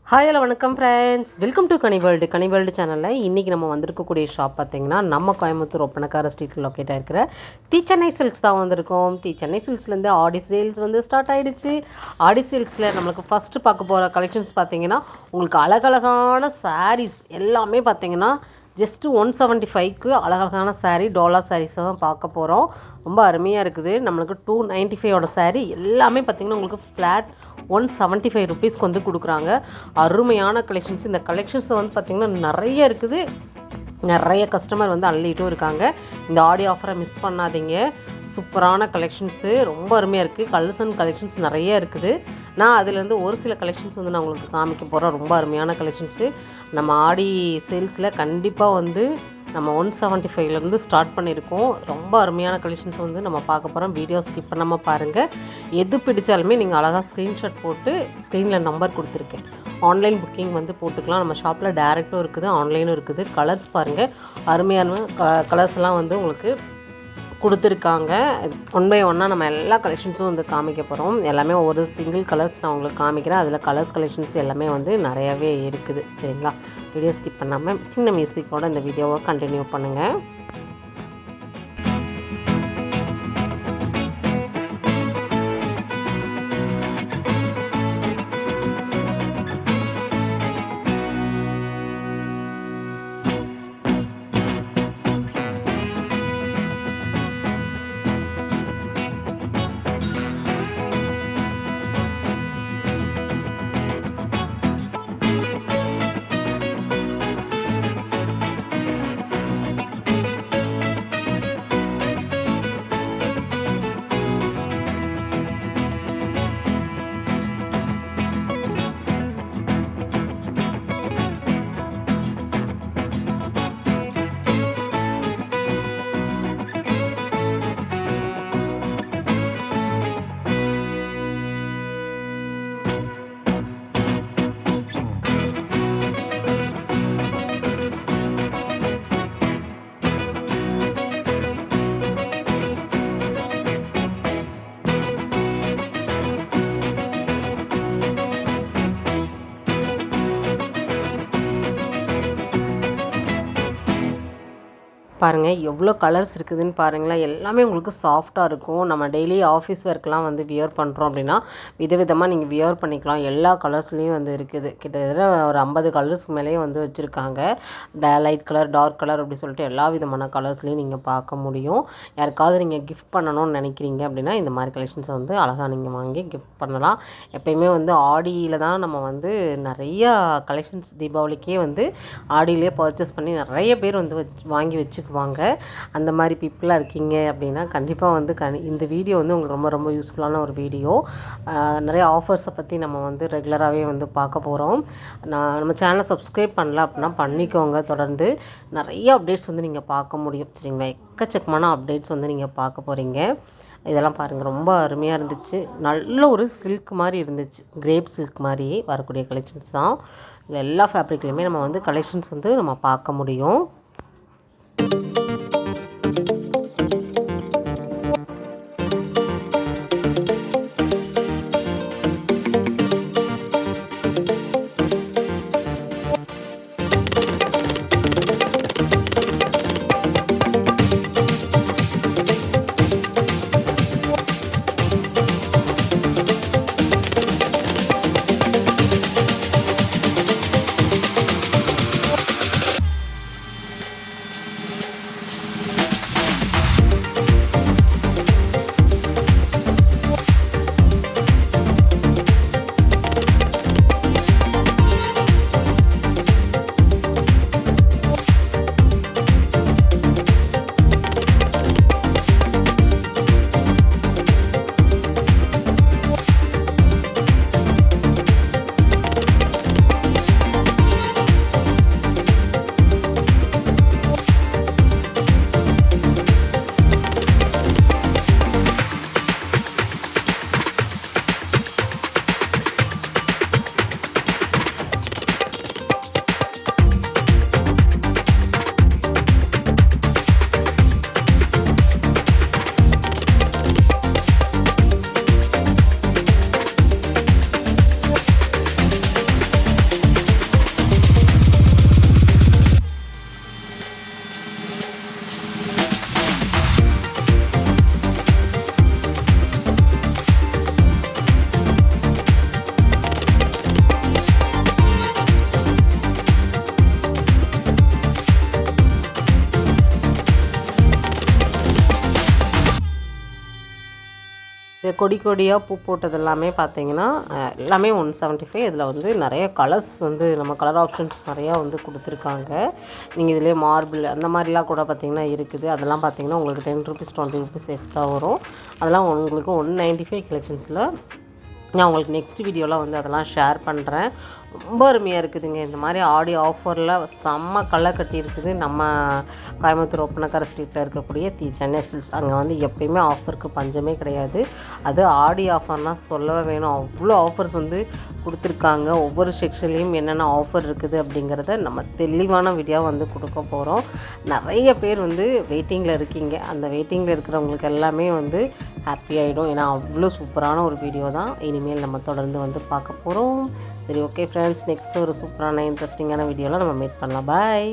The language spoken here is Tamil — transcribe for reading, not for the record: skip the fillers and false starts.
ஹாய் ஹலோ வணக்கம் friends, welcome to Ghani world சேனலில் இன்றைக்கி நம்ம வந்திருக்கக்கூடிய ஷாப் பார்த்திங்கன்னா நம்ம கோயம்புத்தூர் ஒப்பனக்கார ஸ்ட்ரீட்டில் லொக்கேட் ஆகிருக்கிற தி சென்னை சில்க்ஸ் தான் வந்திருக்கோம். தி சென்னை சில்க்ஸ்லேருந்து ஆடி சேல்ஸ் வந்து ஸ்டார்ட் ஆகிடுச்சு. ஆடி சேல்ஸில் நம்மளுக்கு ஃபஸ்ட்டு பார்க்க போகிற கலெக்ஷன்ஸ் பார்த்திங்கன்னா உங்களுக்கு அழகழகான சாரீஸ் எல்லாமே பார்த்திங்கன்னா ஜஸ்ட்டு 175க்கு அழகழகான சாரீ டோலா சாரீஸை தான் பார்க்க போகிறோம். ரொம்ப அருமையாக இருக்குது. நம்மளுக்கு 295ஓட சாரீ எல்லாமே பார்த்திங்கன்னா உங்களுக்கு ஃப்ளாட் 175 ருபீஸ்க்கு வந்து கொடுக்குறாங்க. அருமையான கலெக்ஷன்ஸ். இந்த கலெக்ஷன்ஸை வந்து பார்த்திங்கன்னா நிறைய இருக்குது. நிறைய கஸ்டமர் வந்து அள்ளிட்டும் இருக்காங்க. இந்த ஆடி ஆஃபரை மிஸ் பண்ணாதீங்க. சூப்பரான கலெக்ஷன்ஸு, ரொம்ப அருமையாக இருக்குது. கலர்ஸ் அண்ட் கலெக்ஷன்ஸ் நிறைய இருக்குது. நான் அதுலேருந்து ஒரு சில கலெக்ஷன்ஸ் வந்து நான் உங்களுக்கு காமிக்க போகிறேன். ரொம்ப அருமையான கலெக்ஷன்ஸு. நம்ம ஆடி சேல்ஸில் கண்டிப்பாக வந்து நம்ம 175லேருந்து ஸ்டார்ட் பண்ணியிருக்கோம். ரொம்ப அருமையான கலெக்ஷன்ஸ் வந்து நம்ம பார்க்க போகிறோம். வீடியோ ஸ்கிப் பண்ணாமல் பாருங்கள். எது பிடிச்சாலுமே நீங்கள் அழகாக ஸ்க்ரீன்ஷாட் போட்டு ஸ்க்ரீனில் நம்பர் கொடுத்துருக்கேன். ஆன்லைன் புக்கிங் வந்து போட்டுக்கலாம். நம்ம ஷாப்பில் டேரெக்டும் இருக்குது, ஆன்லைனும் இருக்குது. கலர்ஸ் பாருங்கள், அருமையான கலர்ஸ்லாம் வந்து உங்களுக்கு கொடுத்துருக்காங்க. ஒன் பை ஒன்னாக நம்ம எல்லா கலெக்ஷன்ஸும் வந்து காமிக்க போகிறோம். எல்லாமே ஒரு சிங்கிள் கலர்ஸ் நான் உங்களுக்கு காமிக்கிறேன். அதில் கலர்ஸ் கலெக்ஷன்ஸ் எல்லாமே வந்து நிறையாவே இருக்குது. சரிங்களா? வீடியோ ஸ்கிப் பண்ணாமல் சின்ன மியூசிக்கோடு இந்த வீடியோவை கண்டினியூ பண்ணுங்கள். பாருங்கள் எவ்வளோ கலர்ஸ் இருக்குதுன்னு பாருங்களேன். எல்லாமே உங்களுக்கு சாஃப்டாக இருக்கும். நம்ம டெய்லி ஆஃபீஸ் ஒர்க்லாம் வந்து வியர் பண்ணுறோம் அப்படின்னா விதவிதமாக நீங்கள் வியர் பண்ணிக்கலாம். எல்லா கலர்ஸ்லேயும் வந்து இருக்குது. கிட்டத்தட்ட ஒரு 50 கலர்ஸ்க்கு மேலேயே வந்து வச்சுருக்காங்க. லைட் கலர், டார்க் கலர் அப்படி சொல்லிட்டு எல்லா விதமான கலர்ஸ்லேயும் நீங்கள் பார்க்க முடியும். யாருக்காவது நீங்கள் கிஃப்ட் பண்ணணும்னு நினைக்கிறீங்க அப்படின்னா இந்த மாதிரி கலெக்ஷன்ஸை வந்து அழகாக நீங்கள் வாங்கி கிஃப்ட் பண்ணலாம். எப்போயுமே வந்து ஆடியில் தான் நம்ம வந்து நிறையா கலெக்ஷன்ஸ் தீபாவளிக்கே வந்து ஆடியிலே பர்ச்சேஸ் பண்ணி நிறைய பேர் வந்து வாங்கி வச்சுக்குவாங்க. அந்த மாதிரி பீப்புளாக இருக்கீங்க அப்படின்னா கண்டிப்பாக வந்து இந்த வீடியோ வந்து உங்களுக்கு ரொம்ப ரொம்ப யூஸ்ஃபுல்லான ஒரு வீடியோ. நிறைய ஆஃபர்ஸை பற்றி நம்ம வந்து ரெகுலராகவே வந்து பார்க்க போகிறோம். நம்ம சேனலை சப்ஸ்கிரைப் பண்ணல அப்படின்னா பண்ணிக்கோங்க. தொடர்ந்து நிறைய அப்டேட்ஸ் வந்து நீங்கள் பார்க்க முடியும். சரிங்களா? எக்கச்சக்கமான அப்டேட்ஸ் வந்து நீங்கள் பார்க்க போகிறீங்க. இதெல்லாம் பாருங்கள், ரொம்ப அருமையாக இருந்துச்சு. நல்ல ஒரு சில்க் மாதிரி இருந்துச்சு. கிரேப் சில்க் மாதிரி வரக்கூடிய கலெக்ஷன்ஸ் தான். எல்லா ஃபேப்ரிக்லேயுமே நம்ம வந்து கலெக்ஷன்ஸ் வந்து நம்ம பார்க்க முடியும். கொடி கொடியாக பூ போட்டது எல்லாமே பார்த்தீங்கன்னா எல்லாமே 175. இதில் வந்து நிறைய கலர்ஸ் வந்து நம்ம கலர் ஆப்ஷன்ஸ் நிறையா வந்து கொடுத்துருக்காங்க. நீங்கள் இதிலே மார்பிள் அந்த மாதிரிலாம் கூட பார்த்திங்கன்னா இருக்குது. அதெல்லாம் பார்த்திங்கன்னா உங்களுக்கு 10 rupees 20 rupees எக்ஸ்ட்ரா வரும். அதெல்லாம் உங்களுக்கு 195 கலெக்ஷன்ஸில் நான் உங்களுக்கு நெக்ஸ்ட் வீடியோவில் வந்து அதெல்லாம் ஷேர் பண்ணுறேன். ரொம்ப அருமையாக இருக்குதுங்க. இந்த மாதிரி ஆடி ஆஃபரில் செம்ம களை கட்டி இருக்குது. நம்ம கோயம்புத்தூர் ஒப்பனக்கார ஸ்ட்ரீட்டில் இருக்கக்கூடிய சென்னை சில்க்ஸ். அங்கே வந்து எப்பயுமே ஆஃபருக்கு பஞ்சமே கிடையாது. அது ஆடி ஆஃபர்னால் சொல்லவே வேணும். அவ்வளோ ஆஃபர்ஸ் வந்து கொடுத்துருக்காங்க. ஒவ்வொரு செக்ஷன்லேயும் என்னென்ன ஆஃபர் இருக்குது அப்படிங்கிறத நம்ம தெளிவான வீடியோ வந்து கொடுக்க போகிறோம். நிறைய பேர் வந்து வெயிட்டிங்கில் இருக்கீங்க. அந்த வெயிட்டிங்கில் இருக்கிறவங்களுக்கு எல்லாமே வந்து ஹாப்பி ஆகிடும். ஏன்னா அவ்வளோ சூப்பரான ஒரு வீடியோ தான் இனிமேல் நம்ம தொடர்ந்து வந்து பார்க்க போகிறோம். சரி, ஓகே ஃப்ரெண்ட்ஸ், நெக்ஸ்ட்டு ஒரு சூப்பரான இன்ட்ரெஸ்டிங்கான வீடியோவில் நம்ம மீட் பண்ணலாம். பாய்.